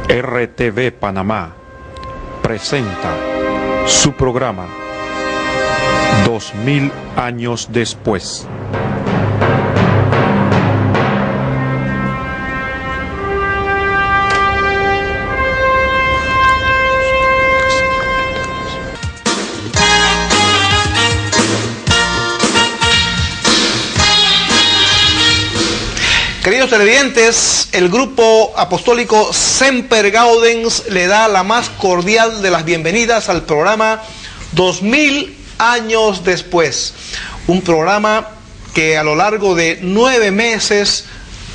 RTV Panamá presenta su programa 2000 años después. Queridos televidentes, el grupo apostólico Semper Gaudens le da la más cordial de las bienvenidas al programa 2000 años después. Un programa que a lo largo de 9 meses,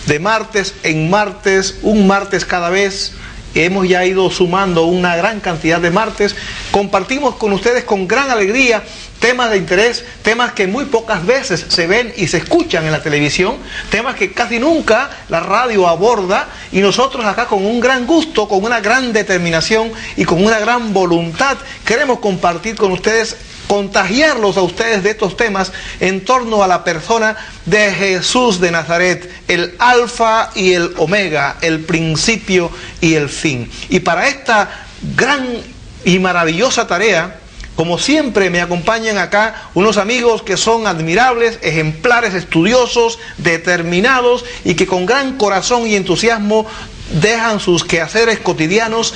de martes en martes, un martes cada vez, hemos ya ido sumando una gran cantidad de martes, compartimos con ustedes con gran alegría temas de interés, temas que muy pocas veces se ven y se escuchan en la televisión, temas que casi nunca la radio aborda, y nosotros acá con un gran gusto, con una gran determinación y con una gran voluntad queremos compartir con ustedes, contagiarlos a ustedes de estos temas en torno a la persona de Jesús de Nazaret, el alfa y el omega, el principio y el fin. Y para esta gran y maravillosa tarea, como siempre me acompañan acá unos amigos que son admirables, ejemplares, estudiosos, determinados y que con gran corazón y entusiasmo dejan sus quehaceres cotidianos,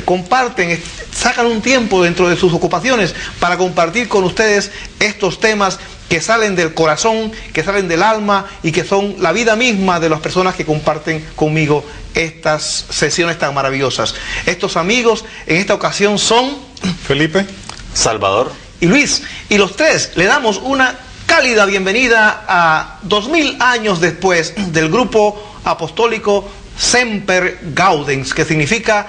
comparten, sacan un tiempo dentro de sus ocupaciones para compartir con ustedes estos temas que salen del corazón, que salen del alma y que son la vida misma de las personas que comparten conmigo estas sesiones tan maravillosas. Estos amigos en esta ocasión son Felipe, Salvador y Luis, y los tres le damos una cálida bienvenida a 2000 años después del grupo apostólico Semper Gaudens, que significa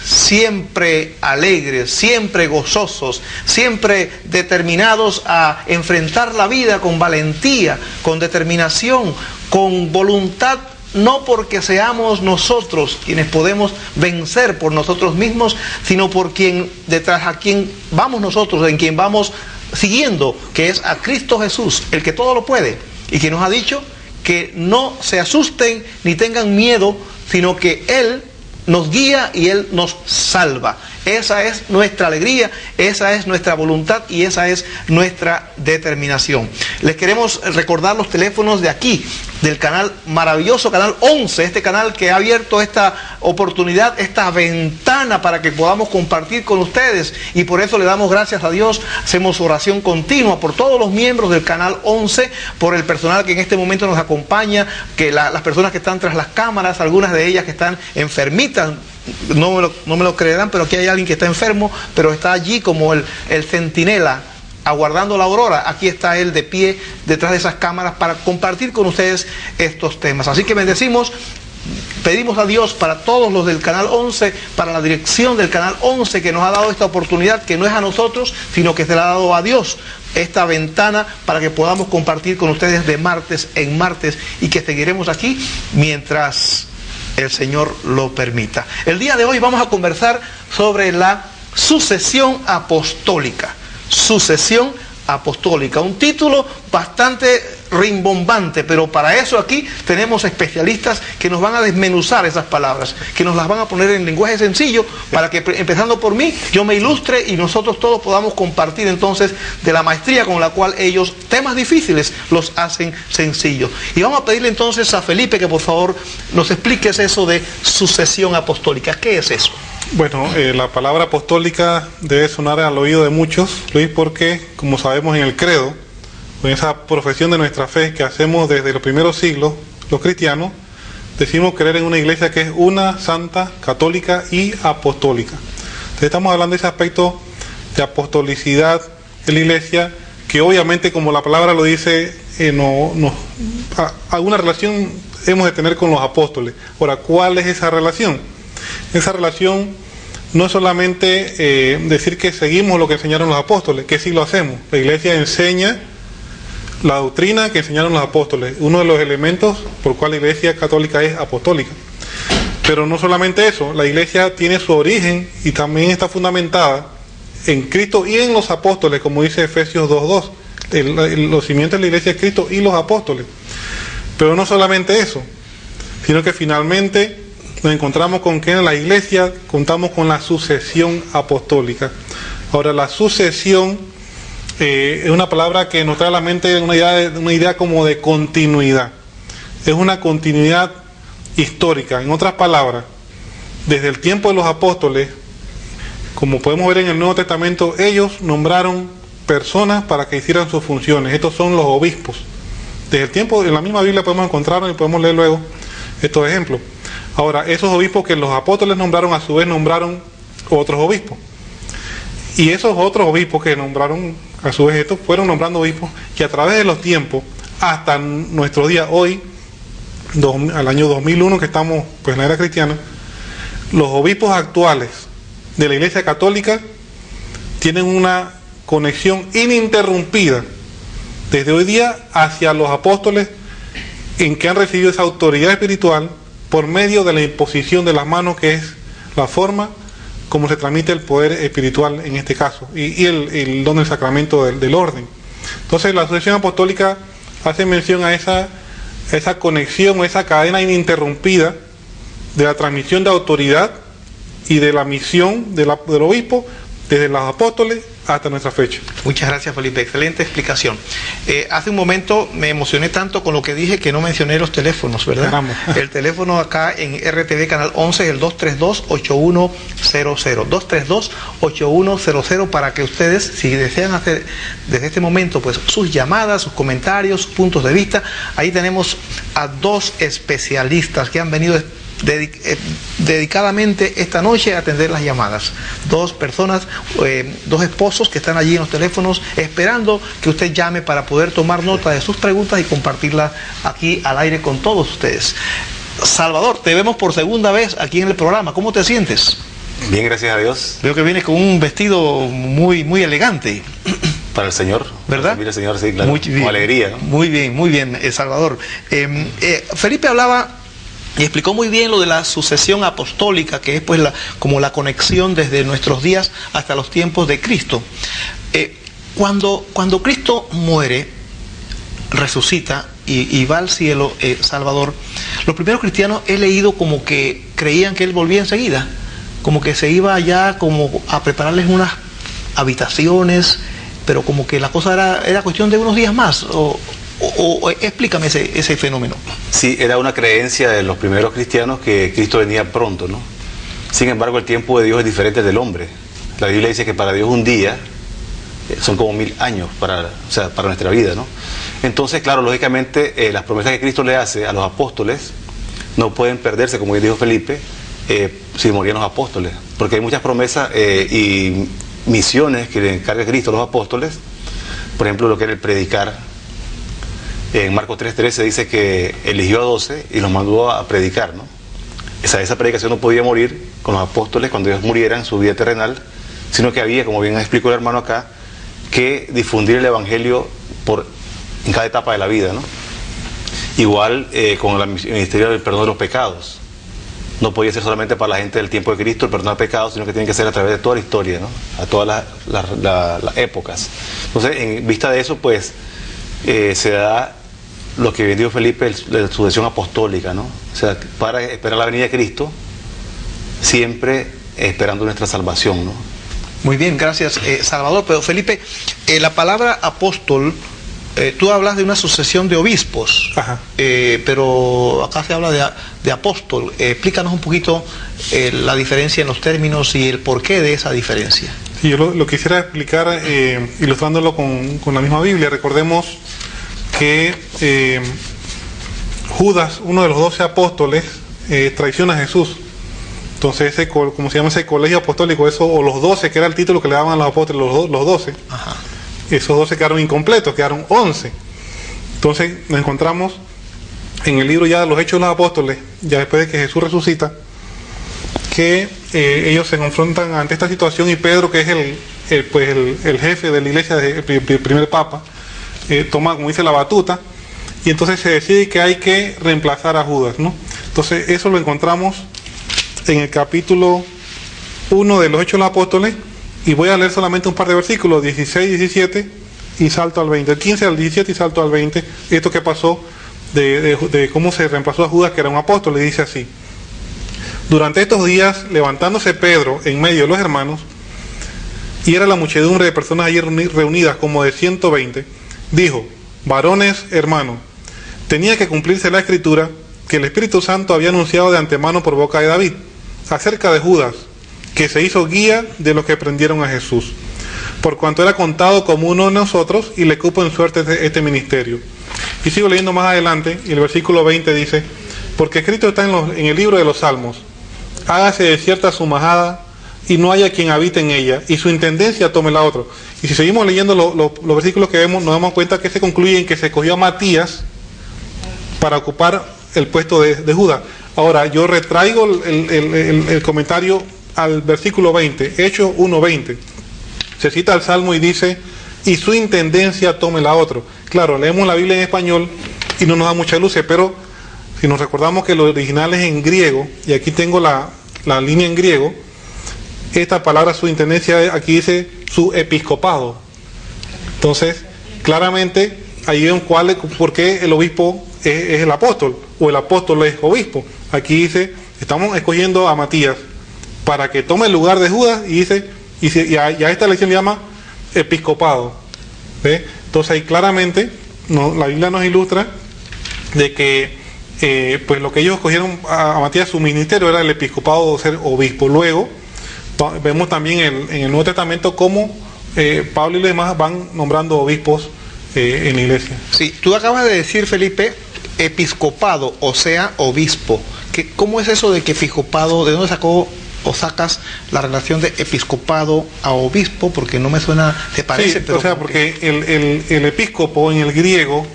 siempre alegres, siempre gozosos, siempre determinados a enfrentar la vida con valentía, con determinación, con voluntad, no porque seamos nosotros quienes podemos vencer por nosotros mismos, sino por quien detrás a quien vamos nosotros, en quien vamos siguiendo, que es a Cristo Jesús, el que todo lo puede, y que nos ha dicho que no se asusten ni tengan miedo, sino que Él nos guía y Él nos salva. Esa es nuestra alegría, esa es nuestra voluntad y esa es nuestra determinación. Les queremos recordar los teléfonos de aquí, del canal maravilloso, canal 11, este canal que ha abierto esta oportunidad, esta ventana para que podamos compartir con ustedes, y por eso le damos gracias a Dios. Hacemos oración continua por todos los miembros del canal 11, por el personal que en este momento nos acompaña, que las personas que están tras las cámaras, algunas de ellas que están enfermitas. No me lo creerán, pero aquí hay alguien que está enfermo, pero está allí como el centinela, aguardando la aurora. Aquí está él de pie detrás de esas cámaras para compartir con ustedes estos temas. Así que bendecimos, pedimos a Dios para todos los del canal 11, para la dirección del canal 11 que nos ha dado esta oportunidad, que no es a nosotros, sino que se la ha dado a Dios, esta ventana para que podamos compartir con ustedes de martes en martes, y que seguiremos aquí mientras el Señor lo permita. El día de hoy vamos a conversar sobre la sucesión apostólica. Sucesión apostólica, un título bastante rimbombante, pero para eso aquí tenemos especialistas que nos van a desmenuzar esas palabras, que nos las van a poner en lenguaje sencillo, para que, empezando por mí, yo me ilustre y nosotros todos podamos compartir entonces de la maestría con la cual ellos temas difíciles los hacen sencillos. Y vamos a pedirle entonces a Felipe que por favor nos explique eso de sucesión apostólica. ¿Qué es eso? Bueno, la palabra apostólica debe sonar al oído de muchos, Luis, porque, como sabemos en el credo, con esa profesión de nuestra fe que hacemos desde los primeros siglos, los cristianos, decimos creer en una iglesia que es una, santa, católica y apostólica. Entonces estamos hablando de ese aspecto de apostolicidad de la iglesia, que obviamente, como la palabra lo dice, alguna relación hemos de tener con los apóstoles. Ahora, ¿cuál es esa relación? Esa relación no es solamente decir que seguimos lo que enseñaron los apóstoles, que sí lo hacemos. La iglesia enseña la doctrina que enseñaron los apóstoles, uno de los elementos por cual la iglesia católica es apostólica. Pero no solamente eso, la iglesia tiene su origen y también está fundamentada en Cristo y en los apóstoles, como dice Efesios 2:2. Los cimientos de la iglesia es Cristo y los apóstoles. Pero no solamente eso, sino que finalmente nos encontramos con que en la iglesia contamos con la sucesión apostólica. Ahora, la sucesión es una palabra que nos trae a la mente una idea como de continuidad. Es una continuidad histórica. En otras palabras, desde el tiempo de los apóstoles, como podemos ver en el Nuevo Testamento, ellos nombraron personas para que hicieran sus funciones. Estos son los obispos. Desde el tiempo, en la misma Biblia podemos encontrarlos y podemos leer luego estos ejemplos. Ahora, esos obispos que los apóstoles nombraron, a su vez nombraron otros obispos. Y esos otros obispos que nombraron, a su vez estos, fueron nombrando obispos que a través de los tiempos, hasta nuestros días, hoy, al año 2001 que estamos pues, en la era cristiana, los obispos actuales de la Iglesia Católica tienen una conexión ininterrumpida desde hoy día hacia los apóstoles, en que han recibido esa autoridad espiritual por medio de la imposición de las manos, que es la forma como se transmite el poder espiritual en este caso, y el don del sacramento del orden. Entonces la sucesión apostólica hace mención a esa conexión, esa cadena ininterrumpida de la transmisión de autoridad y de la misión del obispo desde los apóstoles hasta nuestra fecha. Muchas gracias, Felipe, excelente explicación. Hace un momento me emocioné tanto con lo que dije que no mencioné los teléfonos, ¿verdad? Caramba. El teléfono acá en RTV Canal 11 es el 232-8100, 232-8100, para que ustedes, si desean hacer desde este momento pues sus llamadas, sus comentarios, sus puntos de vista. Ahí tenemos a dos especialistas que han venido dedicadamente esta noche a atender las llamadas. Dos personas, dos esposos que están allí en los teléfonos esperando que usted llame para poder tomar nota de sus preguntas y compartirlas aquí al aire con todos ustedes. Salvador, te vemos por segunda vez aquí en el programa. ¿Cómo te sientes? Bien, gracias a Dios. Veo que vienes con un vestido muy, muy elegante. Para el Señor, ¿verdad? Para el Señor, sí, claro. Muy bien, con alegría, ¿no? Muy bien, Salvador. Felipe hablaba y explicó muy bien lo de la sucesión apostólica, que es pues como la conexión desde nuestros días hasta los tiempos de Cristo. Cuando Cristo muere, resucita y va al cielo, Salvador, los primeros cristianos he leído como que creían que Él volvía enseguida, como que se iba allá como a prepararles unas habitaciones, pero como que la cosa era cuestión de unos días más. O explícame ese fenómeno. Sí, era una creencia de los primeros cristianos que Cristo venía pronto, ¿no? Sin embargo, el tiempo de Dios es diferente del hombre. La Biblia dice que para Dios un día son como 1000 años para nuestra vida, ¿no? Entonces, claro, lógicamente, las promesas que Cristo le hace a los apóstoles no pueden perderse, como dijo Felipe, si morían los apóstoles, porque hay muchas promesas y misiones que le encarga Cristo a los apóstoles. Por ejemplo, lo que era el predicar. En Marcos 3:13 dice que eligió a 12 y los mandó a predicar, ¿no? Esa predicación no podía morir con los apóstoles cuando ellos murieran en su vida terrenal, sino que había, como bien explicó el hermano acá, que difundir el evangelio en cada etapa de la vida, ¿no? Igual con el ministerio del perdón de los pecados. No podía ser solamente para la gente del tiempo de Cristo el perdón de pecados, sino que tiene que ser a través de toda la historia, ¿no? A todas las épocas. Entonces, en vista de eso, pues, se da lo que dijo Felipe, la sucesión apostólica, ¿no? O sea, para esperar la venida de Cristo, siempre esperando nuestra salvación, ¿no? Muy bien, gracias, Salvador. Pero Felipe, la palabra apóstol, tú hablas de una sucesión de obispos. Ajá. Pero acá se habla de apóstol. Explícanos un poquito la diferencia en los términos y el porqué de esa diferencia. Sí, yo lo quisiera explicar ilustrándolo con la misma Biblia. Recordemos que Judas, uno de los 12 apóstoles, traiciona a Jesús. Entonces, como se llama ese colegio apostólico, o los 12, que era el título que le daban a los apóstoles, los 12, Ajá. Esos 12 quedaron incompletos, quedaron 11. Entonces, nos encontramos en el libro ya de los Hechos de los Apóstoles, ya después de que Jesús resucita, que ellos se confrontan ante esta situación, y Pedro, que es el jefe de la iglesia, el primer papa, toma, como dice, la batuta, y entonces se decide que hay que reemplazar a Judas, ¿no? Entonces eso lo encontramos en el capítulo 1 de los Hechos de los Apóstoles, y voy a leer solamente un par de versículos, 16, 17, y salto al 20, el 15 al 17 y salto al 20, esto que pasó de cómo se reemplazó a Judas, que era un apóstol, y dice así: Durante estos días, levantándose Pedro en medio de los hermanos, y era la muchedumbre de personas allí reunidas como de 120, dijo: varones, hermanos, tenía que cumplirse la escritura que el Espíritu Santo había anunciado de antemano por boca de David, acerca de Judas, que se hizo guía de los que prendieron a Jesús, por cuanto era contado como uno de nosotros y le cupo en suerte este ministerio. Y sigo leyendo más adelante, y el versículo 20 dice: porque escrito está en el libro de los Salmos: hágase desierta su majada, y no haya quien habite en ella, y su intendencia tome la otra. Y si seguimos leyendo los versículos que vemos, nos damos cuenta que se concluye en que se cogió a Matías para ocupar el puesto de Judas. Ahora, yo retraigo el comentario al versículo 20, Hechos 1:20. Se cita el Salmo y dice: y su intendencia tome la otra. Claro, leemos la Biblia en español y no nos da mucha luz, pero si nos recordamos que lo original es en griego, y aquí tengo la línea en griego, esta palabra su intendencia, aquí dice su episcopado. Entonces, claramente, ahí ven por qué el obispo es el apóstol, o el apóstol es obispo. Aquí dice, estamos escogiendo a Matías para que tome el lugar de Judas, y dice, y a esta elección le llama episcopado. ¿Ve? Entonces ahí claramente la Biblia nos ilustra de que pues lo que ellos escogieron a Matías, su ministerio era el episcopado, de ser obispo. Luego vemos también en el Nuevo Testamento cómo Pablo y los demás van nombrando obispos en la iglesia. Sí, tú acabas de decir, Felipe, episcopado, o sea, obispo. ¿Cómo es eso de que episcopado, de dónde sacas la relación de episcopado a obispo? Porque no me suena, te parece, sí, pero... o sea, porque el episcopo en el griego,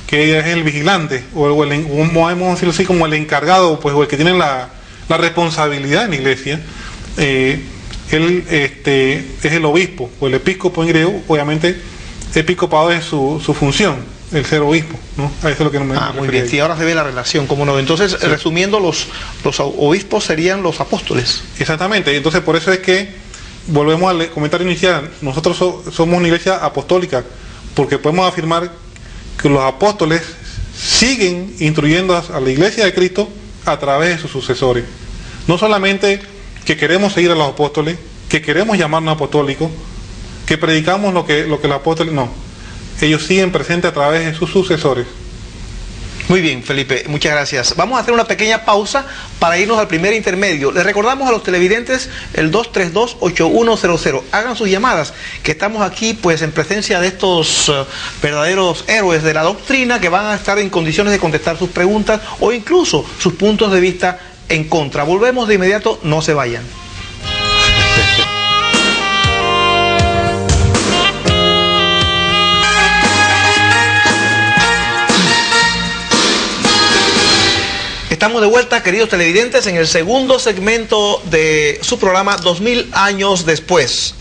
que es el vigilante, o podemos decirlo así, como el encargado, pues, o el que tiene la responsabilidad en la iglesia, él es el obispo, o el episcopo en griego. Obviamente, episcopado es su función, el ser obispo, ¿no? A eso es lo que no me muy bien, sí, ahora se ve la relación, ¿cómo no? Entonces, sí. Resumiendo, los obispos serían los apóstoles. Exactamente, entonces por eso es que, volvemos al comentario inicial, nosotros somos una iglesia apostólica, porque podemos afirmar que los apóstoles siguen instruyendo a la iglesia de Cristo a través de sus sucesores. No solamente que queremos seguir a los apóstoles, que queremos llamarnos apostólicos, que predicamos lo que los apóstoles, no. Ellos siguen presentes a través de sus sucesores. Muy bien, Felipe, muchas gracias. Vamos a hacer una pequeña pausa para irnos al primer intermedio. Les recordamos a los televidentes el 232-8100. Hagan sus llamadas, que estamos aquí pues en presencia de estos verdaderos héroes de la doctrina, que van a estar en condiciones de contestar sus preguntas o incluso sus puntos de vista en contra. Volvemos de inmediato, no se vayan. Estamos de vuelta, queridos televidentes, en el segundo segmento de su programa 2000 años después,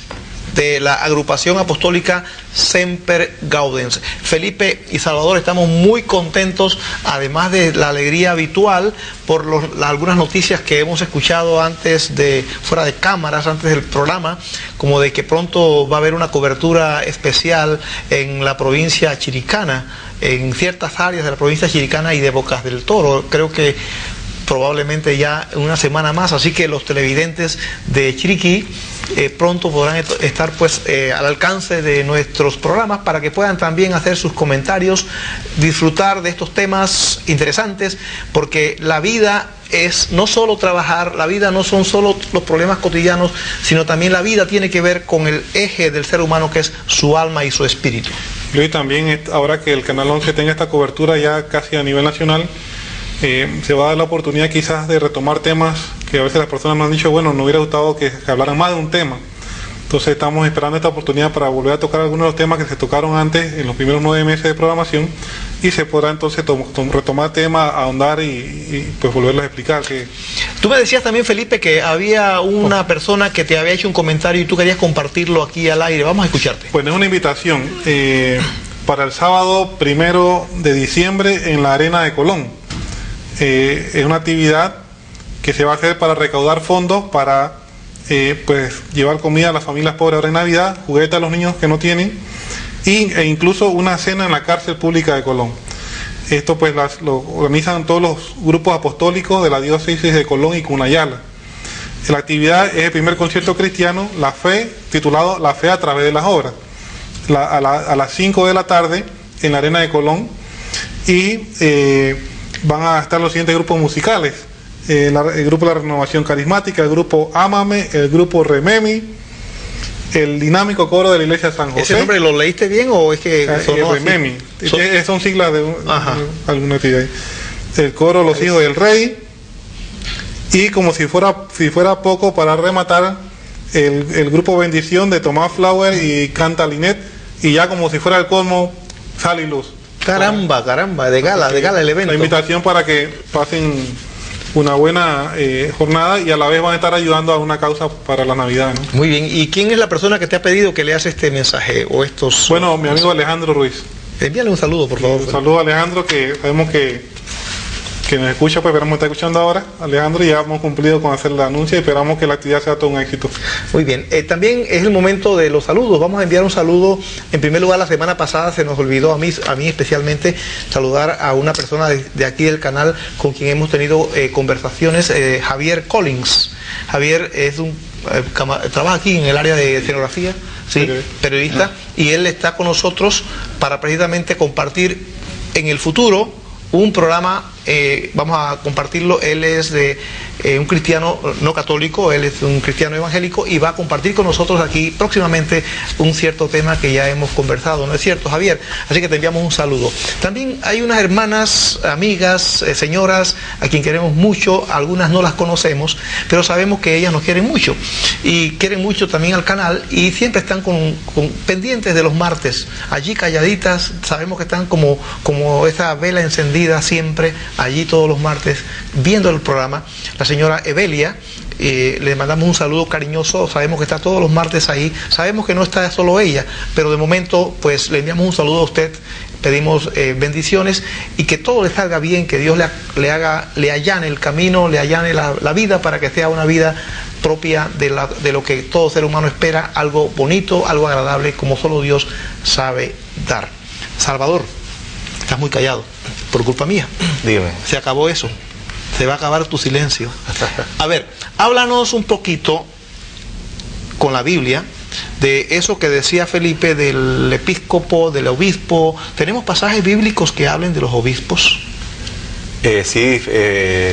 de la agrupación apostólica Semper Gaudens. Felipe y Salvador, estamos muy contentos, además de la alegría habitual, por algunas noticias que hemos escuchado antes fuera de cámaras, antes del programa, como de que pronto va a haber una cobertura especial en la provincia chiricana, en ciertas áreas de la provincia chiricana y de Bocas del Toro. Creo que probablemente ya en una semana más, así que los televidentes de Chiriquí pronto podrán estar pues al alcance de nuestros programas para que puedan también hacer sus comentarios, disfrutar de estos temas interesantes, porque la vida es no solo trabajar, la vida no son solo los problemas cotidianos, sino también la vida tiene que ver con el eje del ser humano, que es su alma y su espíritu. Y también, ahora que el Canal 11 tenga esta cobertura ya casi a nivel nacional, se va a dar la oportunidad quizás de retomar temas que a veces las personas me han dicho, bueno, no hubiera gustado que hablaran más de un tema. Entonces estamos esperando esta oportunidad para volver a tocar algunos de los temas que se tocaron antes en los primeros 9 meses de programación, y se podrá entonces retomar temas, ahondar y pues volverlos a explicar. Tú me decías también, Felipe, que había una persona que te había hecho un comentario y tú querías compartirlo aquí al aire. Vamos a escucharte. Pues es una invitación para el sábado 1 de diciembre en la Arena de Colón. Es una actividad que se va a hacer para recaudar fondos para pues llevar comida a las familias pobres ahora en Navidad, juguetes a los niños que no tienen, e incluso una cena en la cárcel pública de Colón. Esto pues lo organizan todos los grupos apostólicos de la diócesis de Colón y Cunayala. La actividad es el primer concierto cristiano, La Fe, titulado La Fe a través de las obras, a las 5 de la tarde en la Arena de Colón, y van a estar los siguientes grupos musicales: el grupo de la Renovación Carismática, el grupo Ámame, el grupo Rememi, el dinámico coro de la Iglesia San José. ¿Ese nombre lo leíste bien o es que sonó así? Rememi, son siglas de alguna actividad. El coro Los Hijos del Rey, y como si fuera poco, para rematar, el grupo Bendición de Tomás Flower y Canta Linet, y ya como si fuera el colmo, Sal y Luz. Caramba, de gala el evento. La invitación para que pasen una buena jornada, y a la vez van a estar ayudando a una causa para la Navidad, ¿no? Muy bien. ¿Y quién es la persona que te ha pedido que leas este mensaje o estos? Bueno, mi amigo Alejandro Ruiz. Envíale un saludo, por favor. Un saludo a Alejandro, que sabemos que nos escucha, pues esperamos estar escuchando ahora, Alejandro, y ya hemos cumplido con hacer el anuncio y esperamos que la actividad sea todo un éxito. Muy bien, también es el momento de los saludos. Vamos a enviar un saludo. En primer lugar, la semana pasada se nos olvidó a mí especialmente saludar a una persona de aquí del canal con quien hemos tenido conversaciones, Javier Collins. Javier es trabaja aquí en el área de escenografía, ¿sí? Periodista, y él está con nosotros para precisamente compartir en el futuro un programa. Vamos a compartirlo. Él es de un cristiano no católico, él es un cristiano evangélico, y va a compartir con nosotros aquí próximamente un cierto tema que ya hemos conversado, ¿no es cierto, Javier? Así que te enviamos un saludo. También hay unas hermanas, amigas, señoras a quien queremos mucho. Algunas no las conocemos, pero sabemos que ellas nos quieren mucho y quieren mucho también al canal, y siempre están con pendientes de los martes, allí calladitas. Sabemos que están como esa vela encendida siempre allí todos los martes viendo el programa. La señora Evelia, le mandamos un saludo cariñoso. Sabemos que está todos los martes ahí. Sabemos que no está solo ella, pero de momento pues le enviamos un saludo a usted. Pedimos bendiciones y que todo le salga bien, que Dios le allane el camino, le allane la vida, para que sea una vida propia de lo que todo ser humano espera, algo bonito, algo agradable, como solo Dios sabe dar. Salvador, estás muy callado, por culpa mía. Dígame. Se acabó eso. Se va a acabar tu silencio. A ver, háblanos un poquito con la Biblia de eso que decía Felipe del episcopo, del obispo. ¿Tenemos pasajes bíblicos que hablen de los obispos? Sí,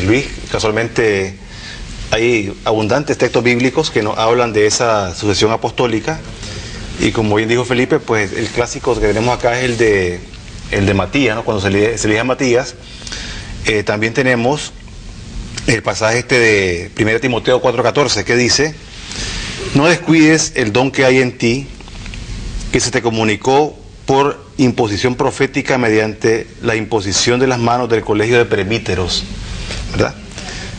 Luis, casualmente hay abundantes textos bíblicos que nos hablan de esa sucesión apostólica, y como bien dijo Felipe, pues el clásico que tenemos acá es el de Matías, ¿no? Cuando se elige a Matías. También tenemos el pasaje de 1 Timoteo 4:14, que dice: no descuides el don que hay en ti, que se te comunicó por imposición profética mediante la imposición de las manos del colegio de presbíteros, ¿verdad?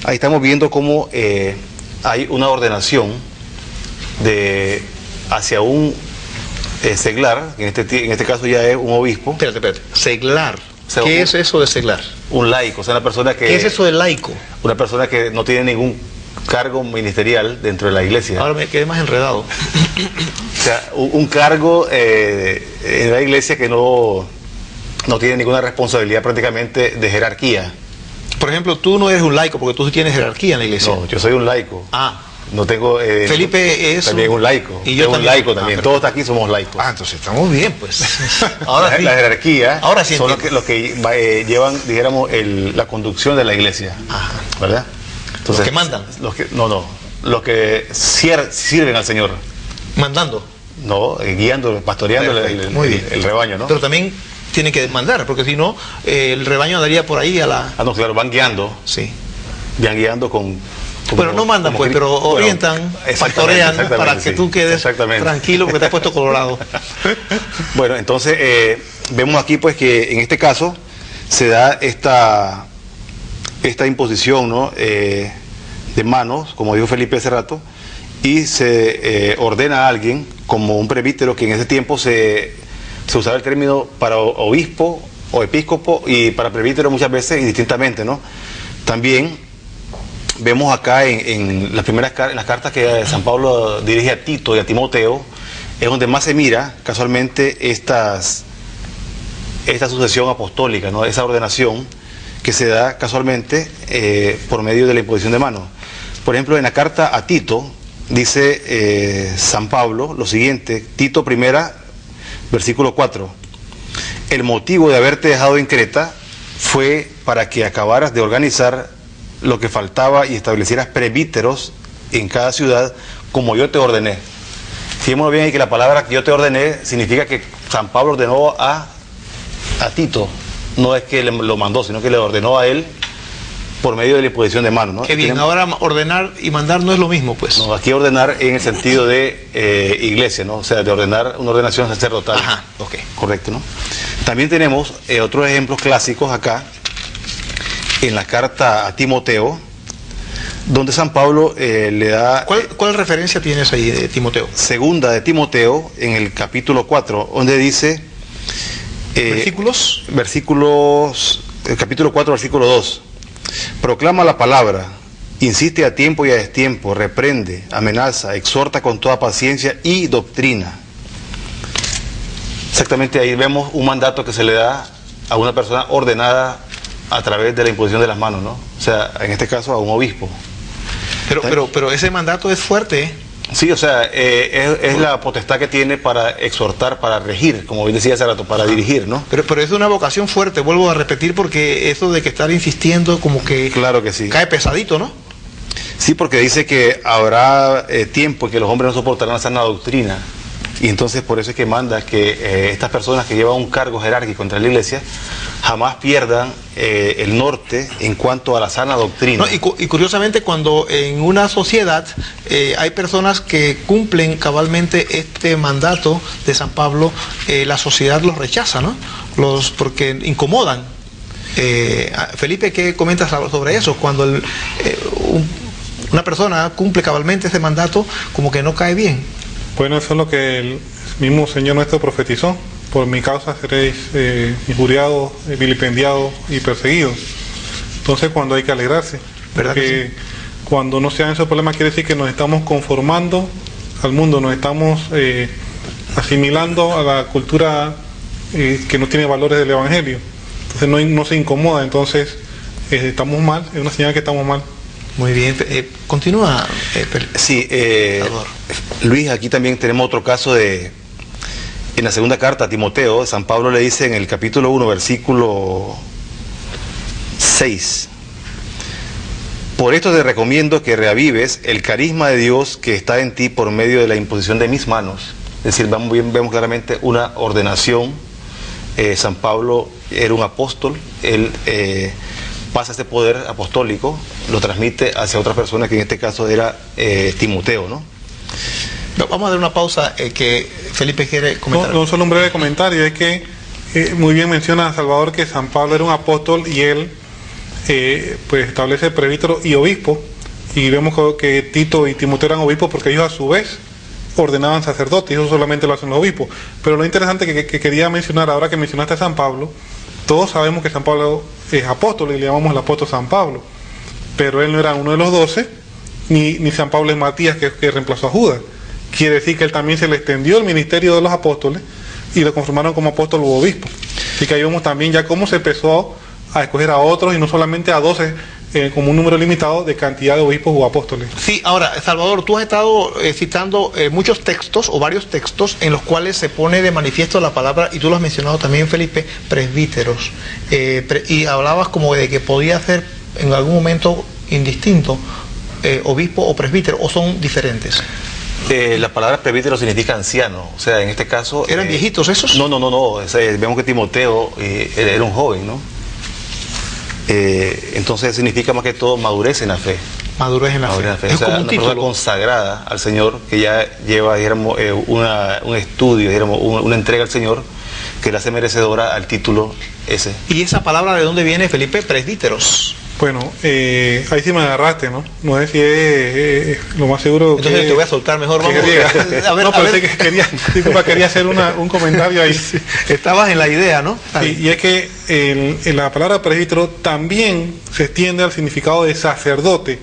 Ahí estamos viendo cómo hay una ordenación hacia un seglar, que en este caso ya es un obispo. Espérate. Seglar. O sea, ¿Qué es eso de seglar? Un laico, o sea, una persona que... ¿Qué es eso de laico? Una persona que no tiene ningún cargo ministerial dentro de la iglesia. Ahora me quedé más enredado. O sea, un cargo en la iglesia que no tiene ninguna responsabilidad prácticamente de jerarquía. Por ejemplo, tú no eres un laico porque tú sí tienes jerarquía en la iglesia. No, yo soy un laico. Ah. No tengo... Felipe es... También un laico. Y yo un laico también. Todos aquí somos laicos. Ah, entonces estamos bien, pues. Ahora sí. La jerarquía ahora sí son los que llevan, dijéramos, la conducción de la iglesia. Ajá. ¿Verdad? Entonces, los que mandan. Los que sirven al Señor. Mandando. No, guiando, pastoreando el rebaño, ¿no? Pero también tienen que mandar, porque si no, el rebaño andaría por ahí a la... Ah, no, claro, van guiando. Sí. Van guiando Pero no mandan, pues, pero orientan, pastorean para que tú quedes tranquilo porque te has puesto colorado. Bueno, entonces vemos aquí pues que en este caso se da esta imposición, ¿no? De manos, como dijo Felipe hace rato, y se ordena a alguien como un presbítero, que en ese tiempo se usaba el término para obispo o episcopo, y para presbítero muchas veces indistintamente, ¿no? También vemos acá en las cartas que San Pablo dirige a Tito y a Timoteo, es donde más se mira casualmente esta sucesión apostólica, ¿no? Esa ordenación que se da casualmente por medio de la imposición de manos. Por ejemplo, en la carta a Tito, dice San Pablo lo siguiente, Tito 1, versículo 4. El motivo de haberte dejado en Creta fue para que acabaras de organizar lo que faltaba y establecieras presbíteros en cada ciudad, como yo te ordené. Fijémonos bien ahí que la palabra que yo te ordené significa que San Pablo ordenó a Tito. No es que lo mandó, sino que le ordenó a él por medio de la imposición de manos, ¿no? Qué bien, ahora ordenar y mandar no es lo mismo, pues. No, aquí ordenar en el sentido de iglesia, ¿no? O sea, de ordenar una ordenación sacerdotal. Ajá, ok. Correcto, ¿no? También tenemos otros ejemplos clásicos acá, en la carta a Timoteo, donde San Pablo le da... ¿Cuál referencia tienes ahí de Timoteo? Segunda de Timoteo, en el capítulo 4, donde dice... ¿Versículos? El capítulo 4, versículo 2. Proclama la palabra, insiste a tiempo y a destiempo, reprende, amenaza, exhorta con toda paciencia y doctrina. Exactamente ahí vemos un mandato que se le da a una persona ordenada a través de la imposición de las manos, ¿no? O sea, en este caso a un obispo. Pero ese mandato es fuerte, ¿eh? Sí, o sea, es la potestad que tiene para exhortar, para regir, como bien decía hace rato, para dirigir, ¿no? Pero es una vocación fuerte, vuelvo a repetir, porque eso de que estar insistiendo como que... Claro que sí. Cae pesadito, ¿no? Sí, porque dice que habrá tiempo en que los hombres no soportarán la sana doctrina. Y entonces por eso es que manda que estas personas que llevan un cargo jerárquico entre la iglesia jamás pierdan el norte en cuanto a la sana doctrina. No, y curiosamente, cuando en una sociedad hay personas que cumplen cabalmente este mandato de San Pablo, la sociedad los rechaza, ¿no? Porque incomodan. Felipe, ¿qué comentas sobre eso? Cuando una persona cumple cabalmente ese mandato, como que no cae bien. Bueno, eso es lo que el mismo Señor nuestro profetizó. Por mi causa seréis injuriados, vilipendiados y perseguidos. Entonces, cuando hay que alegrarse. ¿Verdad que sí? Cuando no se dan esos problemas, quiere decir que nos estamos conformando al mundo, nos estamos asimilando a la cultura que no tiene valores del Evangelio. Entonces, no se incomoda. Entonces, estamos mal, es una señal que estamos mal. Muy bien, continúa. Sí, Luis, aquí también tenemos otro caso en la segunda carta a Timoteo, San Pablo le dice en el capítulo 1, versículo 6, por esto te recomiendo que reavives el carisma de Dios que está en ti por medio de la imposición de mis manos. Es decir, vemos claramente una ordenación. San Pablo era un apóstol, él pasa este poder apostólico, lo transmite hacia otra persona que en este caso era Timoteo, ¿no? Vamos a dar una pausa que Felipe quiere comentar. No, solo un breve comentario, es que muy bien menciona Salvador que San Pablo era un apóstol y él pues establece presbítero y obispo, y vemos que Tito y Timoteo eran obispos porque ellos a su vez ordenaban sacerdotes, y eso solamente lo hacen los obispos. Pero lo interesante que quería mencionar, ahora que mencionaste a San Pablo, todos sabemos que San Pablo es apóstol y le llamamos el apóstol San Pablo, pero él no era uno de los 12, ni San Pablo es Matías que reemplazó a Judas. Quiere decir que él también se le extendió el ministerio de los apóstoles y lo conformaron como apóstol u obispo. Así que ahí vemos también ya cómo se empezó a escoger a otros y no solamente a 12 como un número limitado de cantidad de obispos u apóstoles. Sí, ahora, Salvador, tú has estado citando muchos textos o varios textos en los cuales se pone de manifiesto la palabra, y tú lo has mencionado también, Felipe, presbíteros. Y hablabas como de que podía ser en algún momento indistinto obispo o presbítero, o son diferentes. La palabra presbítero significa anciano, o sea, en este caso... ¿Eran viejitos esos? No, vemos que Timoteo era un joven, ¿no? Entonces significa más que todo madurez en la fe. Madurez en la fe. Es o sea, como un título. Una persona consagrada al Señor, que ya lleva, dijéramos, un estudio, dijéramos, una entrega al Señor, que le hace merecedora al título ese. ¿Y esa palabra de dónde viene, Felipe? Presbíteros. Bueno, ahí sí me agarraste, ¿no? No sé si es lo más seguro. Entonces te voy a soltar mejor. Vamos. Quería hacer un comentario ahí. Sí, estabas en la idea, ¿no? Sí, y es que la palabra presbítero también se extiende al significado de sacerdote.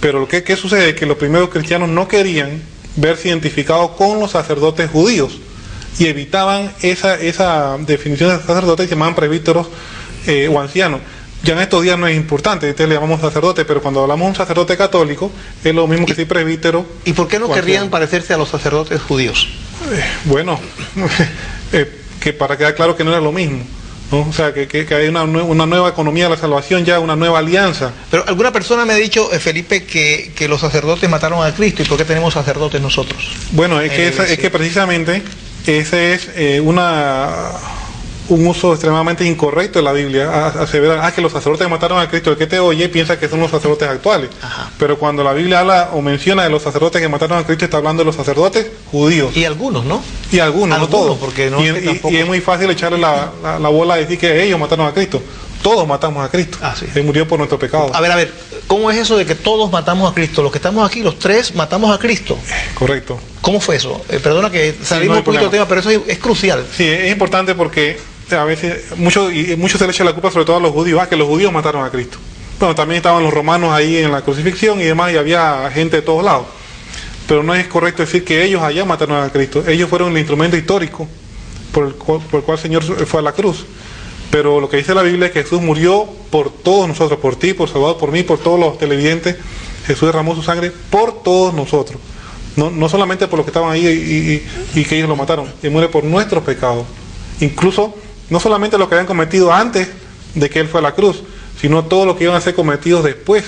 Pero ¿qué sucede? Que los primeros cristianos no querían verse identificados con los sacerdotes judíos y evitaban esa definición de sacerdote y se llamaban presbíteros o ancianos. ya en estos días no es importante, le llamamos sacerdote, pero cuando hablamos de un sacerdote católico, es lo mismo que si presbítero. ¿Y por qué no cualquiera. querrían parecerse a los sacerdotes judíos? Bueno, que para quedar claro que no era lo mismo, ¿no? O sea, que hay una nueva economía de la salvación, ya una nueva alianza. Pero alguna persona me ha dicho, Felipe, que los sacerdotes mataron a Cristo. ¿Y por qué tenemos sacerdotes nosotros? Bueno, es que precisamente ese es un uso extremadamente incorrecto de la Biblia. Aseverar que los sacerdotes mataron a Cristo. El que te oye piensa que son los sacerdotes actuales. Ajá. Pero cuando la Biblia habla o menciona de los sacerdotes que mataron a Cristo, está hablando de los sacerdotes judíos. Y algunos, ¿no? Y algunos, no todos. Porque no es que tampoco... y es muy fácil echarle la bola a decir que ellos mataron a Cristo. Todos matamos a Cristo. Ah, sí. Él murió por nuestro pecado. A ver, ¿cómo es eso de que todos matamos a Cristo? Los que estamos aquí, los tres, matamos a Cristo. Correcto. ¿Cómo fue eso? Perdona que salimos no hay un poquito del tema, pero eso es crucial. Sí, es importante porque a veces mucho se le echa la culpa sobre todo a los judíos, que los judíos mataron a Cristo. Bueno, también estaban los romanos ahí en la crucifixión y demás, y había gente de todos lados. Pero no es correcto decir que ellos allá mataron a Cristo. Ellos fueron el instrumento histórico por el cual el Señor fue a la cruz. Pero lo que dice la Biblia es que Jesús murió por todos nosotros, por ti, por Salvador, por mí, por todos los televidentes. Jesús derramó su sangre por todos nosotros. No solamente por los que estaban ahí y que ellos lo mataron. Él muere por nuestros pecados. Incluso, no solamente los que habían cometido antes de que Él fue a la cruz, sino todos los que iban a ser cometidos después,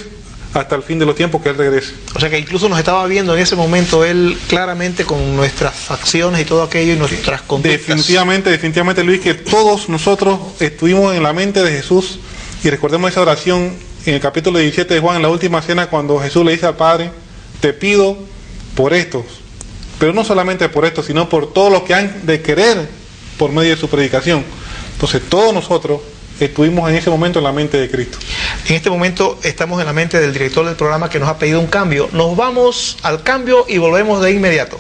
hasta el fin de los tiempos que Él regrese. O sea que incluso nos estaba viendo en ese momento Él claramente con nuestras acciones y todo aquello y nuestras conductas. Definitivamente, Luis, que todos nosotros estuvimos en la mente de Jesús. Y recordemos esa oración en el capítulo 17 de Juan, en la última cena, cuando Jesús le dice al Padre: te pido por estos, pero no solamente por estos, sino por todos los que han de querer por medio de su predicación. Entonces todos nosotros estuvimos en ese momento en la mente de Cristo. En este momento estamos en la mente del director del programa que nos ha pedido un cambio. Nos vamos al cambio y volvemos de inmediato.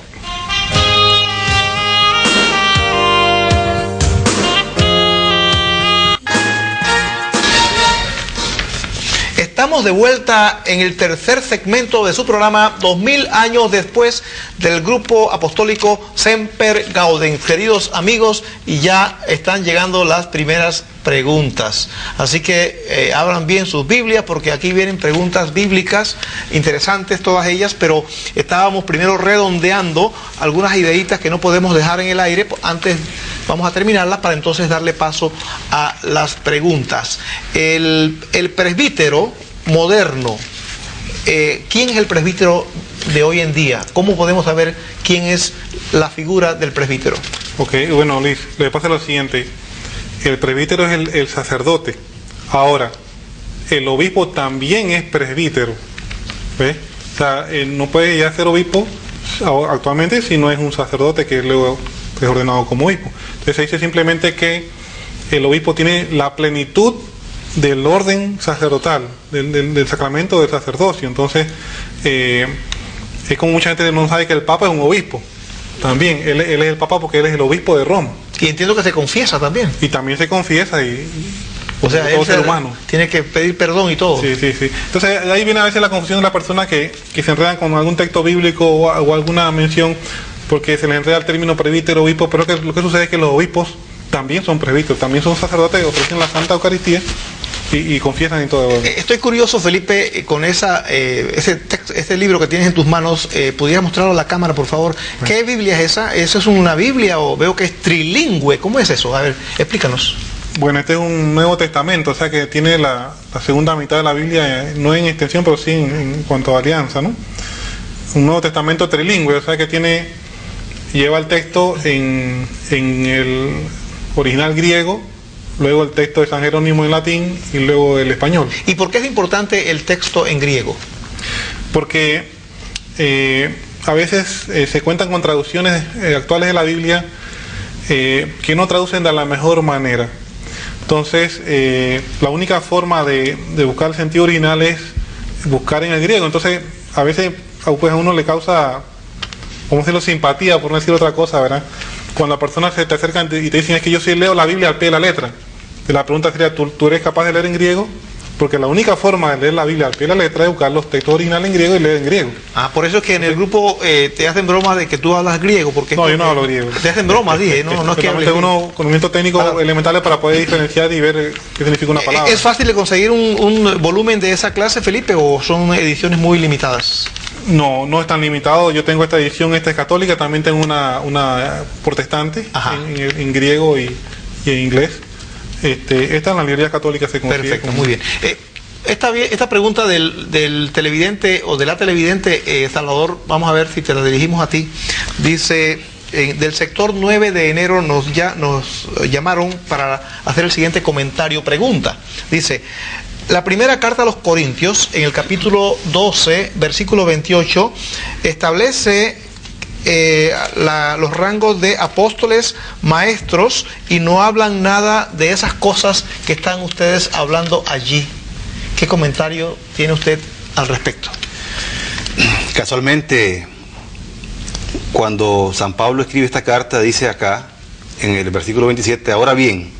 Estamos de vuelta en el tercer segmento de su programa 2000 años después del grupo apostólico Semper Gaudens. Queridos amigos, y ya están llegando las primeras preguntas. Así que abran bien sus Biblias porque aquí vienen preguntas bíblicas interesantes todas ellas, pero estábamos primero redondeando algunas ideitas que no podemos dejar en el aire. Antes vamos a terminarlas para entonces darle paso a las preguntas. El presbítero moderno, ¿quién es el presbítero de hoy en día? ¿Cómo podemos saber quién es la figura del presbítero? Ok, bueno, Luis, lo que pasa es lo siguiente: el presbítero es el sacerdote. Ahora, el obispo también es presbítero, ¿ves? O sea, no puede ya ser obispo actualmente si no es un sacerdote que luego es ordenado como obispo. Entonces se dice simplemente que el obispo tiene la plenitud del orden sacerdotal, del sacramento del sacerdocio. Entonces, es como mucha gente no sabe que el Papa es un obispo. También, él es el Papa porque él es el obispo de Roma. Y entiendo que se confiesa también. Y también se confiesa o sea, todo ser humano. Tiene que pedir perdón y todo. Sí. Entonces, ahí viene a veces la confusión de las personas que se enredan con algún texto bíblico o alguna mención, porque se les enreda el término presbítero, obispo, pero lo que sucede es que los obispos también son presbíteros, también son sacerdotes, ofrecen la Santa Eucaristía y confiesan en todo. Estoy curioso, Felipe, con ese libro que tienes en tus manos. ¿Pudieras mostrarlo a la cámara, por favor? Bueno. ¿Qué Biblia es esa? ¿Eso es una Biblia o veo que es trilingüe? ¿Cómo es eso? A ver, explícanos. Bueno, este es un Nuevo Testamento, o sea que tiene la segunda mitad de la Biblia, no en extensión, pero sí en cuanto a alianza, ¿no? Un Nuevo Testamento trilingüe, o sea que lleva el texto en el original griego, luego el texto de San Jerónimo en latín y luego el español. ¿Y por qué es importante el texto en griego? Porque a veces se cuentan con traducciones actuales de la Biblia que no traducen de la mejor manera. Entonces, la única forma de buscar el sentido original es buscar en el griego. Entonces, a veces pues, a uno le causa, vamos a decirlo, simpatía, por no decir otra cosa, ¿verdad? Cuando las personas se te acercan y te dicen: es que yo sí leo la Biblia al pie de la letra. Y la pregunta sería: ¿tú eres capaz de leer en griego? porque la única forma de leer la Biblia al pie de la letra es buscar los textos originales en griego y leer en griego. Por eso es que en el grupo te hacen bromas de que tú hablas griego, porque No, yo no hablo griego. te hacen bromas, dije, no es que hables unos conocimientos técnicos elementales para poder diferenciar y ver qué significa una palabra. ¿Es fácil de conseguir un volumen de esa clase, Felipe, o son ediciones muy limitadas? No es tan limitado. Yo tengo esta edición, esta es católica, también tengo una protestante en griego y en inglés. Esta en la librería católica se consigue. Perfecto, muy bien. Esta pregunta del televidente o de la televidente, Salvador, vamos a ver si te la dirigimos a ti. Dice, del sector 9 de enero nos llamaron para hacer el siguiente comentario, pregunta. Dice, la primera carta a los Corintios, en el capítulo 12, versículo 28, establece los rangos de apóstoles, maestros, y no hablan nada de esas cosas que están ustedes hablando allí. ¿Qué comentario tiene usted al respecto? Casualmente, cuando San Pablo escribe esta carta, dice acá, en el versículo 27, ahora bien,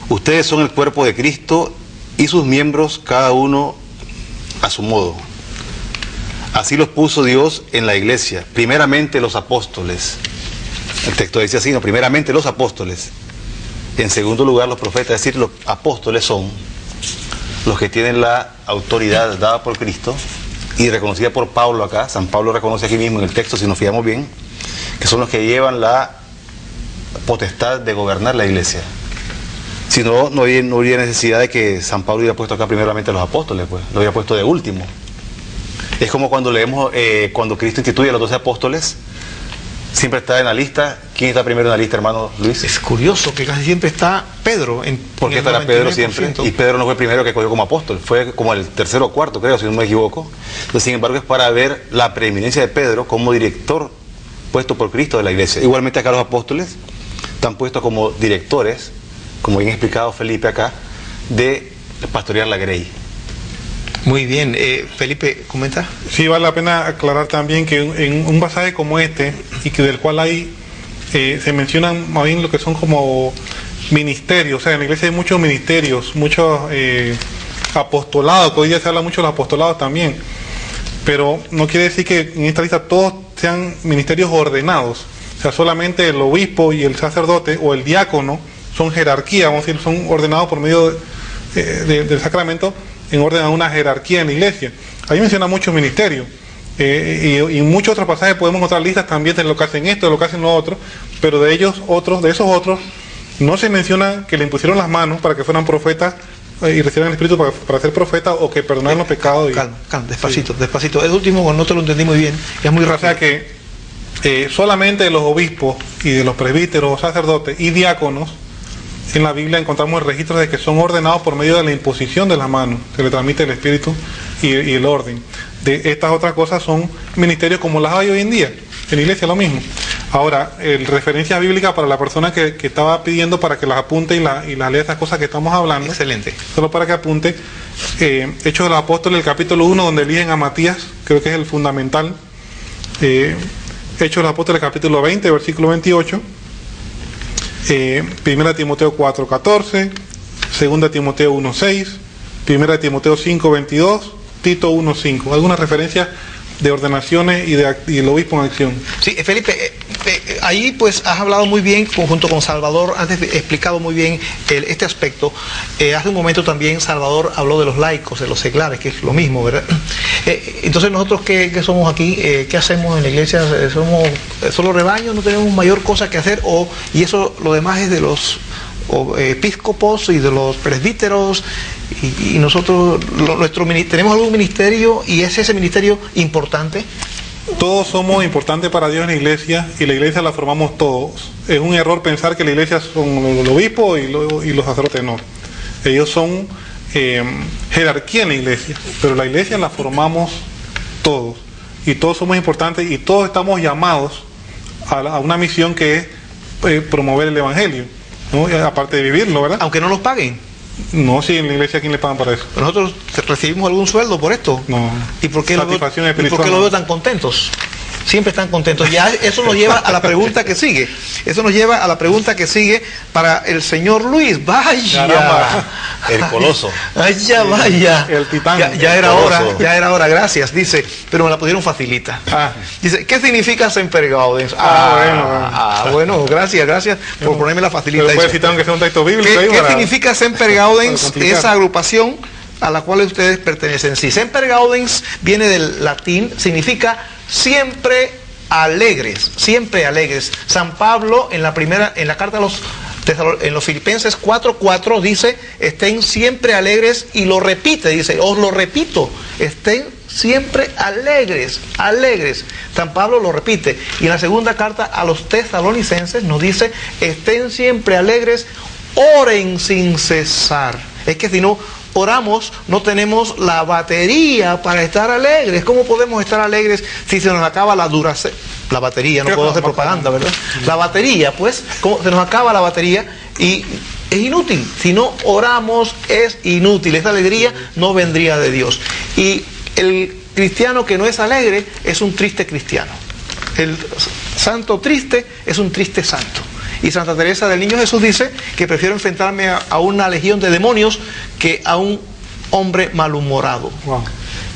ustedes son el cuerpo de Cristo y sus miembros, cada uno a su modo. Así los puso Dios en la iglesia, primeramente los apóstoles. El texto dice así, primeramente los apóstoles. En segundo lugar los profetas, es decir, los apóstoles son los que tienen la autoridad dada por Cristo y reconocida por Pablo acá. San Pablo reconoce aquí mismo en el texto, si nos fijamos bien, que son los que llevan la potestad de gobernar la iglesia. Si no, no habría necesidad de que San Pablo hubiera puesto acá primeramente a los apóstoles, pues lo hubiera puesto de último. Es como cuando leemos, cuando Cristo instituye a los 12 apóstoles, siempre está en la lista. ¿Quién está primero en la lista, hermano Luis? Es curioso que casi siempre está Pedro. ¿Por qué estará Pedro siempre? Y Pedro no fue el primero que cogió como apóstol, fue como el tercero o cuarto, creo, si no me equivoco. Entonces, sin embargo, es para ver la preeminencia de Pedro como director puesto por Cristo de la iglesia. Igualmente acá los apóstoles están puestos como directores, como bien explicado Felipe acá, de pastorear la grey. Muy bien, Felipe, comenta. Sí, vale la pena aclarar también que en un pasaje como este, y que del cual hay, se mencionan más bien lo que son como ministerios. O sea, en la iglesia hay muchos ministerios, muchos apostolados, que hoy día se habla mucho de los apostolados también, pero no quiere decir que en esta lista todos sean ministerios ordenados. O sea, solamente el obispo y el sacerdote o el diácono son jerarquía, vamos a decir, son ordenados por medio del sacramento, en orden a una jerarquía en la iglesia. Ahí menciona muchos ministerios, y en muchos otros pasajes podemos encontrar listas también de lo que hacen esto, de lo que hacen lo otro, pero de esos otros no se menciona que le impusieron las manos para que fueran profetas y recibieran el Espíritu para ser profetas, o que perdonaran los pecados. Calma, despacito, despacito. El último no te lo entendí muy bien, es muy rápido. O sea que solamente de los obispos y de los presbíteros, sacerdotes y diáconos, en la Biblia encontramos el registro de que son ordenados por medio de la imposición de las manos, se le transmite el Espíritu y el orden. De estas otras cosas son ministerios como las hay hoy en día, en la iglesia lo mismo. Ahora, referencia bíblica para la persona que estaba pidiendo para que las apunte y las lea estas cosas que estamos hablando. Excelente. Solo para que apunte, Hechos de los Apóstoles, el capítulo 1, donde eligen a Matías, creo que es el fundamental. Hechos de los Apóstoles, capítulo 20, versículo 28. 1 Timoteo 4:14, 2 Timoteo 1:6, 1 Timoteo 5:22, Tito 1:5. Algunas referencias de ordenaciones y el obispo en acción. Sí, Felipe, ahí pues has hablado muy bien, junto con Salvador, has explicado muy bien este aspecto. Hace un momento también Salvador habló de los laicos, de los seglares, que es lo mismo, ¿verdad? Entonces nosotros, ¿qué somos aquí? ¿Qué hacemos en la iglesia? ¿Somos solo rebaños? ¿No tenemos mayor cosa que hacer? Y eso, lo demás es de los episcopos y de los presbíteros, y nosotros tenemos algún ministerio, y es ese ministerio importante. Todos somos importantes para Dios en la iglesia, y la iglesia la formamos todos. Es un error pensar que la iglesia son los obispos y los sacerdotes. No, ellos son jerarquía en la iglesia, pero la iglesia la formamos todos, y todos somos importantes, y todos estamos llamados a una misión que es promover el evangelio, ¿no? Aparte de vivirlo, ¿verdad? Aunque no los paguen. No, sí, en la iglesia, ¿a quién le pagan para eso? ¿Nosotros recibimos algún sueldo por esto? No. ¿Y por qué lo veo tan contentos? siempre están contentos. Ya eso nos lleva a la pregunta que sigue. Eso nos lleva a la pregunta que sigue para el señor Luis. Vaya. Caramba. El coloso. Vaya. El titán. Ya era El hora, coloso. ya era hora, gracias. Dice, pero me la pusieron facilita. Dice, ¿qué significa Semper Gaudens? Bueno, gracias por ponerme la facilita. Pero puede Dice, citar aunque sea un texto bíblico ahí ¿Qué para- significa Semper Gaudens? para complicar. Esa agrupación a la cual ustedes pertenecen. Si Semper Gaudens viene del latín, significa siempre alegres, siempre alegres. San Pablo en la carta a los en los Filipenses 4:4 dice, estén siempre alegres, y lo repite, dice, os lo repito, estén siempre alegres, alegres. San Pablo lo repite. Y en la segunda carta a los Tesalonicenses nos dice, estén siempre alegres, oren sin cesar. Es que si no oramos, no tenemos la batería para estar alegres. ¿Cómo podemos estar alegres si se nos acaba la duración? La batería, no puedo hacer propaganda, ¿verdad? La batería, pues, ¿cómo se nos acaba la batería? Y es inútil. Si no oramos, es inútil. Esa alegría no vendría de Dios. Y el cristiano que no es alegre es un triste cristiano. El santo triste es un triste santo. Y Santa Teresa del Niño Jesús dice que prefiero enfrentarme a una legión de demonios que a un hombre malhumorado. Wow.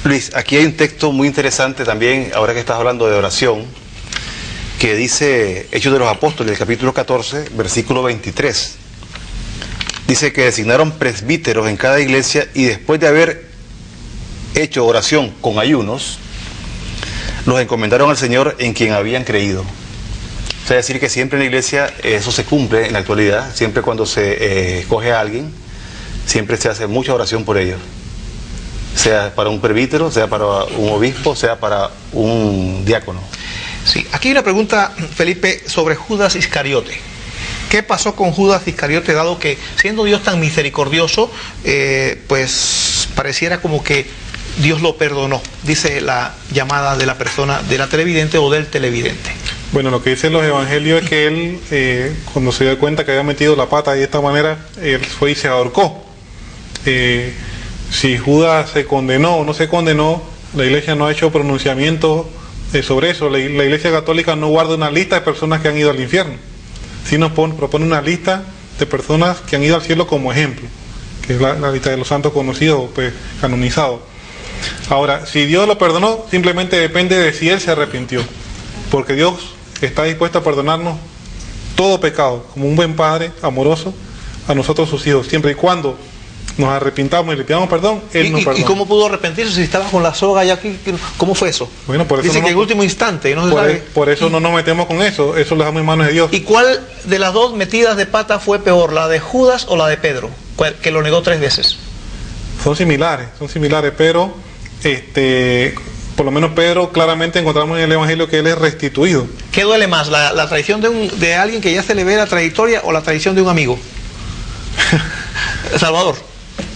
Luis, aquí hay un texto muy interesante también, ahora que estás hablando de oración, que dice Hechos de los Apóstoles, el capítulo 14, versículo 23. Dice que designaron presbíteros en cada iglesia, y después de haber hecho oración con ayunos, los encomendaron al Señor en quien habían creído. O sea, decir que siempre en la iglesia eso se cumple en la actualidad. Siempre cuando se escoge a alguien, siempre se hace mucha oración por ellos. Sea para un presbítero, sea para un obispo, sea para un diácono. Sí, aquí hay una pregunta, Felipe, sobre Judas Iscariote. ¿Qué pasó con Judas Iscariote, dado que siendo Dios tan misericordioso, pues pareciera como que Dios lo perdonó? Dice la llamada de la persona, de la televidente o del televidente. Bueno, lo que dicen los evangelios es que él, cuando se dio cuenta que había metido la pata de esta manera, él fue y se ahorcó. Si Judas se condenó o no se condenó, la iglesia no ha hecho pronunciamiento sobre eso. La iglesia católica no guarda una lista de personas que han ido al infierno, sino propone una lista de personas que han ido al cielo como ejemplo, que es la lista de los santos conocidos, pues canonizados. Ahora, si Dios lo perdonó, simplemente depende de si él se arrepintió, porque Dios está dispuesto a perdonarnos todo pecado, como un buen padre amoroso a nosotros sus hijos, siempre y cuando nos arrepintamos y le pidamos perdón, él nos perdona. ¿Y cómo pudo arrepentirse si estaba con la soga ya aquí? ¿Cómo fue eso? Bueno, por eso Dice no que en nos- último instante, no se sabe. por eso no nos metemos con eso lo dejamos en manos de Dios. ¿Y cuál de las dos metidas de pata fue peor, la de Judas o la de Pedro, que lo negó 3 veces? Son similares, pero por lo menos Pedro claramente encontramos en el Evangelio que él es restituido. ¿Qué duele más, la traición de alguien que ya se le ve la trayectoria o la traición de un amigo? Salvador,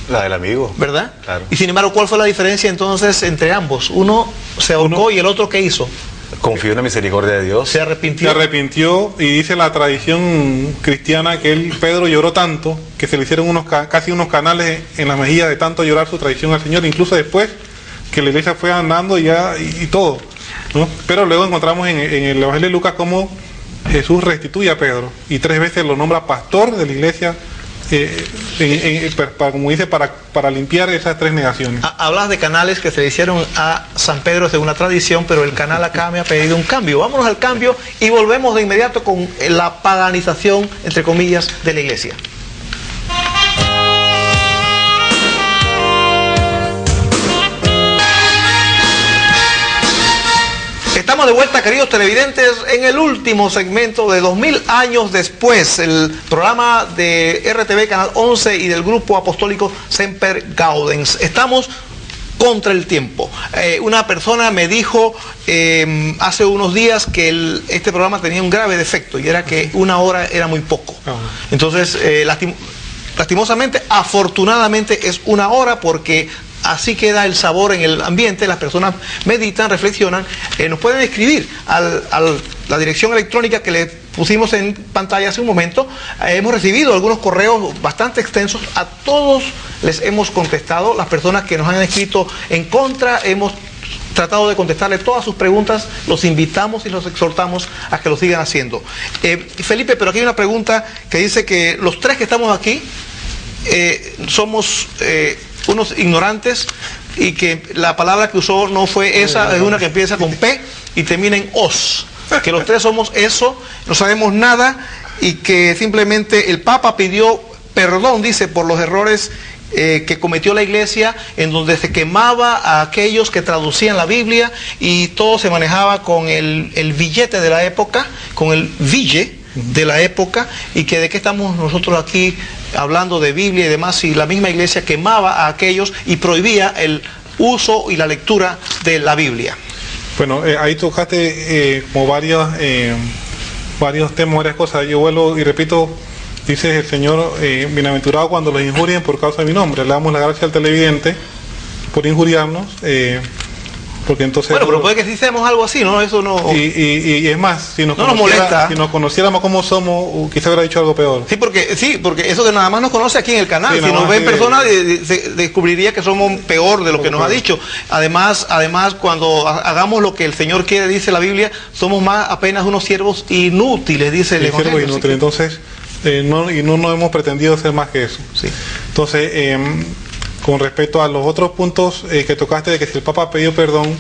La del amigo. ¿verdad? Claro. Y sin embargo, ¿cuál fue la diferencia entonces entre ambos? Uno se ahorcó y el otro ¿qué hizo? Confío en la misericordia de Dios. Se Se arrepintió. arrepintió, y dice la tradición cristiana que Pedro lloró tanto que se le hicieron casi unos canales en la mejilla de tanto llorar su traición al Señor, incluso después que la iglesia fue andando y todo, ¿no? Pero luego encontramos en el Evangelio de Lucas cómo Jesús restituye a Pedro y 3 veces lo nombra pastor de la iglesia, como dice, para limpiar esas 3 negaciones. Hablas de canales que se le hicieron a San Pedro según una tradición, pero el canal acá me ha pedido un cambio. Vámonos al cambio y volvemos de inmediato con la paganización, entre comillas, de la iglesia. Estamos de vuelta, queridos televidentes, en el último segmento de 2000 años después, el programa de RTV Canal 11 y del grupo apostólico Semper Gaudens. Estamos contra el tiempo. Una persona me dijo hace unos días que este programa tenía un grave defecto, y era que 1 hora era muy poco. Entonces, lastimosamente, afortunadamente es 1 hora, porque así queda el sabor en el ambiente. Las personas meditan, reflexionan. Nos pueden escribir a la dirección electrónica que le pusimos en pantalla hace un momento. Hemos recibido algunos correos bastante extensos. A todos les hemos contestado. Las personas que nos han escrito en contra, hemos tratado de contestarle todas sus preguntas. Los invitamos y los exhortamos a que lo sigan haciendo. Felipe, pero aquí hay una pregunta que dice que los tres que estamos aquí somos unos ignorantes y que la palabra que usó no fue esa, es una que empieza con P y termina en os. Que los tres somos eso, no sabemos nada y que simplemente el Papa pidió perdón, dice, por los errores que cometió la iglesia, en donde se quemaba a aquellos que traducían la Biblia y todo se manejaba con el billete de la época, con el ville de la época, y que de qué estamos nosotros aquí hablando de Biblia y demás, y la misma iglesia quemaba a aquellos y prohibía el uso y la lectura de la Biblia. Bueno, ahí tocaste como varios temas, varias cosas. Yo vuelvo y repito. Dice el Señor, bienaventurado cuando los injurien por causa de mi nombre. Le damos la gracia al televidente por injuriarnos, porque entonces... Bueno, pero puede que sí seamos algo así, ¿no? Eso no... Y es más, si nos molesta. Si nos conociéramos como somos, quizá hubiera dicho algo peor. Sí, porque eso que nada más nos conoce aquí en el canal. Sí, si nos ve en persona, descubriría que somos peor de lo que nos ha dicho. Además, cuando hagamos lo que el Señor quiere, dice la Biblia, somos más apenas unos siervos inútiles, dice el Evangelio. Siervos inútiles, entonces... no hemos pretendido ser más que eso. Sí. Entonces, con respecto a los otros puntos que tocaste, de que si el Papa pidió perdón,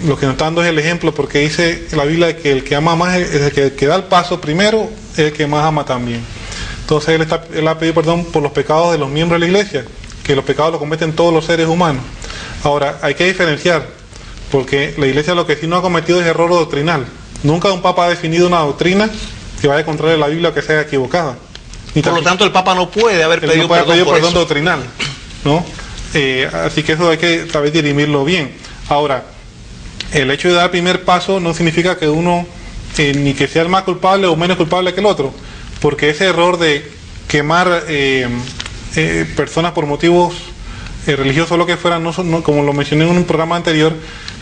lo que nos está dando es el ejemplo, porque dice la Biblia que el que ama más es el que da el paso primero, es el que más ama también. Entonces él ha pedido perdón por los pecados de los miembros de la iglesia, que los pecados los cometen todos los seres humanos. Ahora, hay que diferenciar, porque la iglesia lo que sí no ha cometido es error doctrinal. Nunca un Papa ha definido una doctrina que vaya contraria a la Biblia o que sea equivocada. Por lo tanto, el Papa no puede haber pedido perdón doctrinal, ¿no? Así que eso hay que saber dirimirlo bien. Ahora, el hecho de dar el primer paso no significa que uno ni que sea el más culpable o menos culpable que el otro, porque ese error de quemar personas por motivos religiosos o lo que fuera, no, como lo mencioné en un programa anterior,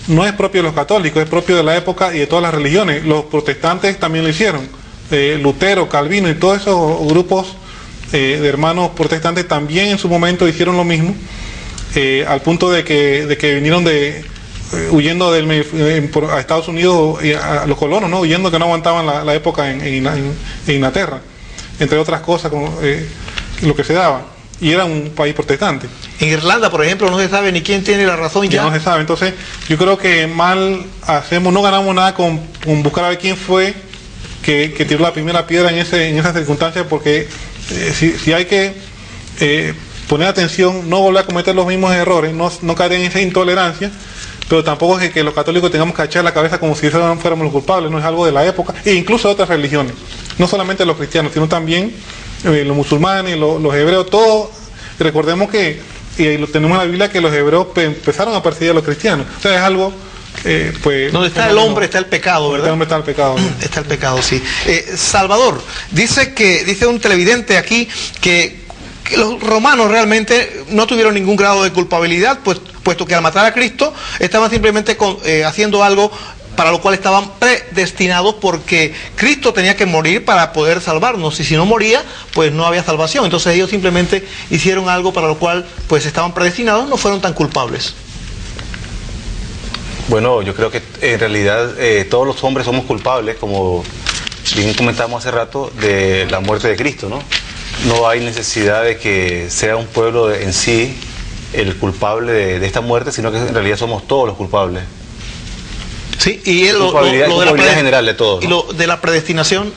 no es propio de los católicos, es propio de la época y de todas las religiones. Los protestantes también lo hicieron. Lutero, Calvino y todos esos grupos de hermanos protestantes también en su momento hicieron lo mismo, al punto de que vinieron huyendo a Estados Unidos, a los colonos, ¿no? Huyendo que no aguantaban la época en Inglaterra, entre otras cosas, lo que se daba, y era un país protestante. En Irlanda, por ejemplo, no se sabe ni quién tiene la razón ya. No se sabe. Entonces yo creo que mal hacemos, no ganamos nada con buscar a ver quién fue que tiró la primera piedra en esa circunstancia, porque si hay que poner atención, no volver a cometer los mismos errores, no caer en esa intolerancia, pero tampoco es que los católicos tengamos que echar la cabeza como si fuéramos los culpables, no es algo de la época, e incluso de otras religiones, no solamente los cristianos, sino también los musulmanes, los hebreos, todos. Recordemos que, y lo tenemos en la Biblia, que los hebreos empezaron a perseguir a los cristianos, o sea, es algo... donde está el hombre está el pecado, ¿verdad? Donde está el pecado. Está el pecado, sí. Salvador, dice un televidente aquí que los romanos realmente no tuvieron ningún grado de culpabilidad, puesto que al matar a Cristo estaban simplemente haciendo algo para lo cual estaban predestinados, porque Cristo tenía que morir para poder salvarnos, y si no moría, pues no había salvación. Entonces ellos simplemente hicieron algo para lo cual pues estaban predestinados, no fueron tan culpables. Bueno, yo creo que en realidad todos los hombres somos culpables, como bien comentamos hace rato, de la muerte de Cristo, ¿no? No hay necesidad de que sea un pueblo en sí el culpable de esta muerte, sino que en realidad somos todos los culpables. Sí, y lo de la general de todos, ¿no? ¿Y lo de la predestinación?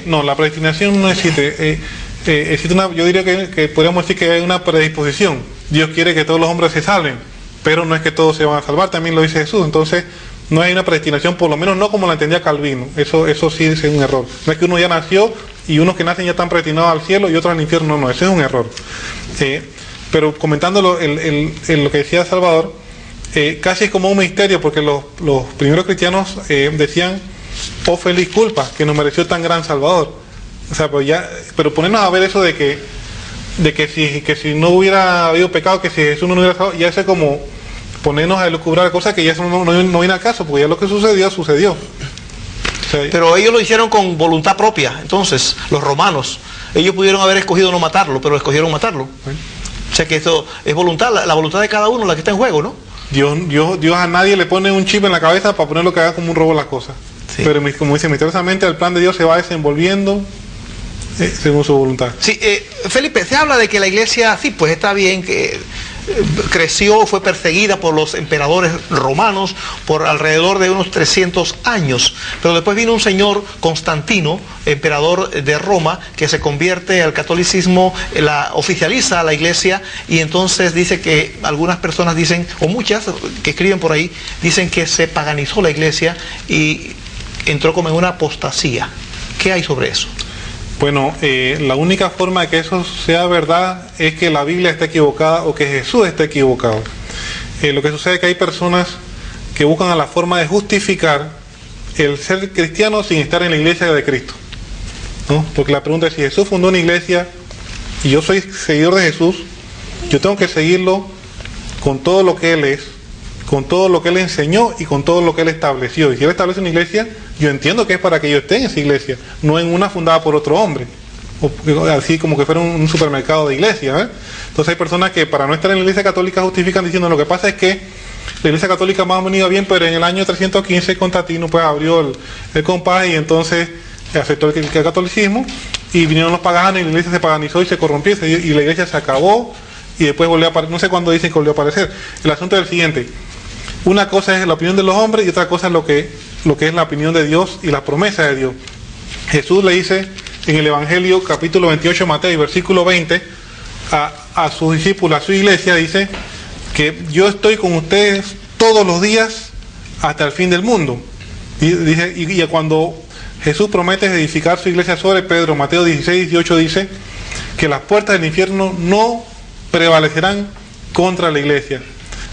No, la predestinación no existe. Existe yo diría que podríamos decir que hay una predisposición. Dios quiere que todos los hombres se salven, pero no es que todos se van a salvar, también lo dice Jesús. Entonces no hay una predestinación, por lo menos no como la entendía Calvino. Eso sí es un error. No es que uno ya nació y unos que nacen ya están predestinados al cielo y otros al infierno. No, ese es un error. Pero comentándolo lo que decía Salvador, casi es como un misterio, porque los primeros cristianos decían: oh feliz culpa, que nos mereció tan gran Salvador. O sea, pero ponernos a ver eso de que si no hubiera habido pecado, que si Jesús no hubiera salvado, ya es como ponernos a elucubrar cosas que ya eso no viene al caso, porque ya lo que sucedió. O sea, pero ellos lo hicieron con voluntad propia. Entonces, los romanos, ellos pudieron haber escogido no matarlo, pero escogieron matarlo. O sea que eso es voluntad, la voluntad de cada uno la que está en juego, ¿no? Dios a nadie le pone un chip en la cabeza para ponerlo que haga como un robo las cosas. Sí. Pero como dice, misteriosamente el plan de Dios se va desenvolviendo según su voluntad. Sí, Felipe, se habla de que la iglesia, sí, pues está bien, que creció, fue perseguida por los emperadores romanos por alrededor de unos 300 años, pero después vino un señor Constantino, emperador de Roma, que se convierte al catolicismo, oficializa la iglesia, y entonces dice que algunas personas dicen, o muchas que escriben por ahí, dicen que se paganizó la iglesia y entró como en una apostasía. ¿Qué hay sobre eso? Bueno, la única forma de que eso sea verdad es que la Biblia esté equivocada o que Jesús esté equivocado. Lo que sucede es que hay personas que buscan a la forma de justificar el ser cristiano sin estar en la iglesia de Cristo, ¿no? Porque la pregunta es, si Jesús fundó una iglesia y yo soy seguidor de Jesús, yo tengo que seguirlo con todo lo que Él es, con todo lo que Él enseñó y con todo lo que Él estableció. Y si Él establece una iglesia, yo entiendo que es para que yo esté en esa iglesia, no en una fundada por otro hombre, o así como que fuera un supermercado de iglesia, ¿eh? Entonces hay personas que para no estar en la iglesia católica justifican diciendo, lo que pasa es que la iglesia católica más o menos iba bien, pero en el año 315 Constantino pues abrió el compás y entonces aceptó el catolicismo, y vinieron los paganos y la iglesia se paganizó y se corrompió y la iglesia se acabó y después volvió a aparecer. No sé cuándo dicen que volvió a aparecer. El asunto es el siguiente: una cosa es la opinión de los hombres y otra cosa es lo que es la opinión de Dios y la promesa de Dios. Jesús le dice en el Evangelio capítulo 28 Mateo y versículo 20 a sus discípulos, a su iglesia, dice que yo estoy con ustedes todos los días hasta el fin del mundo. Y cuando Jesús promete edificar su iglesia sobre Pedro, Mateo 16, 18 dice que las puertas del infierno no prevalecerán contra la iglesia.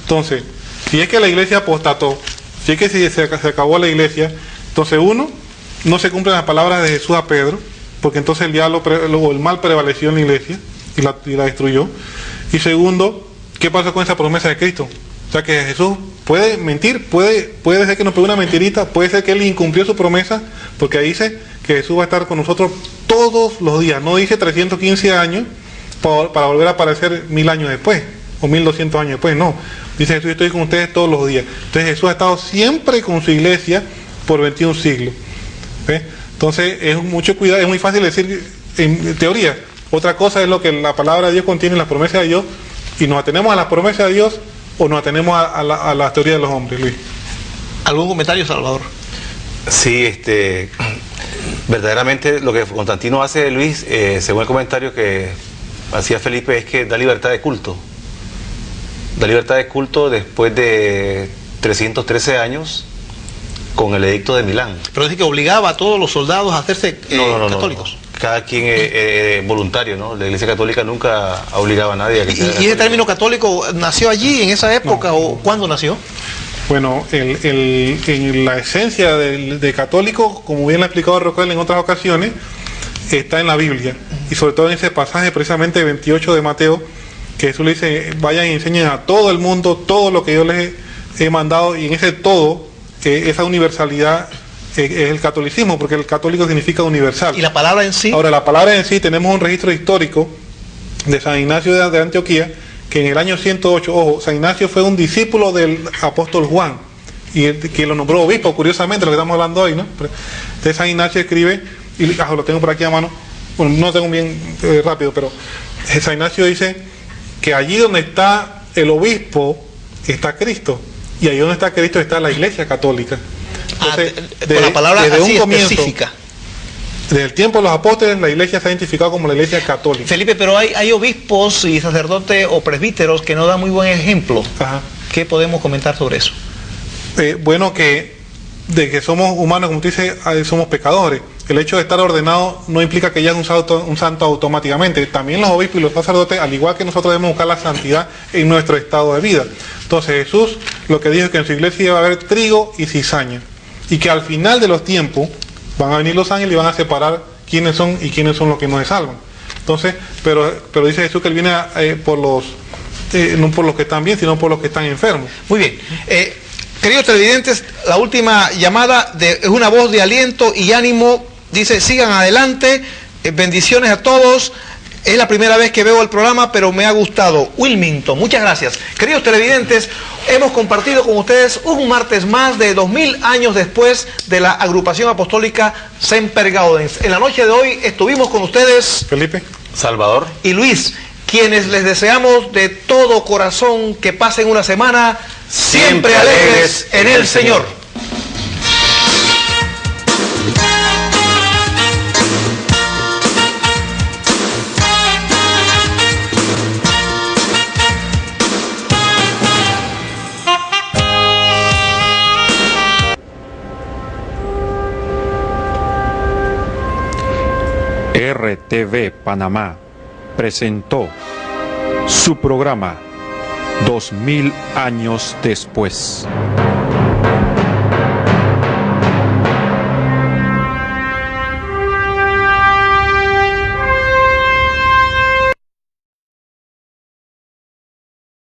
Entonces, si es que la iglesia apostató, si es que se acabó la iglesia, entonces uno, no se cumplen las palabras de Jesús a Pedro, porque entonces el diablo o el mal prevaleció en la iglesia y la destruyó. Y segundo, ¿qué pasa con esa promesa de Cristo? O sea que Jesús puede mentir, puede ser que nos pegue una mentirita, puede ser que Él incumplió su promesa, porque ahí dice que Jesús va a estar con nosotros todos los días, no dice 315 años para volver a aparecer 1000 años después, o 1200 años después, no. Dice Jesús, yo estoy con ustedes todos los días. Entonces Jesús ha estado siempre con su iglesia por 21 siglos. ¿Ves? Entonces es mucho cuidado, es muy fácil decir en teoría. Otra cosa es lo que la palabra de Dios contiene, las promesas de Dios, y nos atenemos a las promesas de Dios o nos atenemos a la teoría de los hombres, Luis. ¿Algún comentario, Salvador? Sí, verdaderamente lo que Constantino hace, Luis, según el comentario que hacía Felipe, es que da libertad de culto. Da libertad de culto después de 313 años con el edicto de Milán. Pero dice que obligaba a todos los soldados a hacerse católicos. No. Cada quien es voluntario, ¿no? La Iglesia Católica nunca ha obligado a nadie a que ¿Y ese término católico nació allí, en esa época, o cuándo nació? Bueno, en la esencia de católico, como bien lo ha explicado Roquel en otras ocasiones, está en la Biblia. Y sobre todo en ese pasaje precisamente 28 de Mateo, que Jesús le dice, vayan y enseñen a todo el mundo todo lo que yo les he mandado, y en ese todo, esa universalidad es el catolicismo, porque el católico significa universal. ¿Y la palabra en sí? Ahora, la palabra en sí, tenemos un registro histórico de San Ignacio de Antioquía, que en el año 108, ojo, San Ignacio fue un discípulo del apóstol Juan, y que lo nombró obispo, curiosamente, lo que estamos hablando hoy, ¿no? Entonces San Ignacio escribe, y lo tengo por aquí a mano, bueno, no lo tengo bien rápido, pero San Ignacio dice que allí donde está el obispo está Cristo, y allí donde está Cristo está la Iglesia Católica. Entonces, con la palabra desde así un comienzo, específica. Desde el tiempo de los apóstoles, la iglesia se ha identificado como la iglesia católica. Felipe, pero hay obispos y sacerdotes o presbíteros que no dan muy buen ejemplo. Ajá. ¿Qué podemos comentar sobre eso? Bueno, de que somos humanos, como tú dices, somos pecadores. El hecho de estar ordenado no implica que ya es un santo automáticamente. También los obispos y los sacerdotes, al igual que nosotros, debemos buscar la santidad en nuestro estado de vida. Entonces Jesús lo que dijo es que en su iglesia iba a haber trigo y cizaña, y que al final de los tiempos van a venir los ángeles y van a separar quiénes son y quiénes son los que no se salvan. Entonces, pero dice Jesús que Él viene no por los que están bien, sino por los que están enfermos. Muy bien. Queridos televidentes, la última llamada es una voz de aliento y ánimo. Dice, sigan adelante, bendiciones a todos. Es la primera vez que veo el programa, pero me ha gustado. Wilmington, muchas gracias. Queridos televidentes, hemos compartido con ustedes un martes más de 2000 años después de la agrupación apostólica Semper Gaudens. En la noche de hoy estuvimos con ustedes Felipe. Salvador. y Luis, quienes les deseamos de todo corazón que pasen una semana siempre alegres en el Señor. RTV Panamá presentó su programa 2000 años después.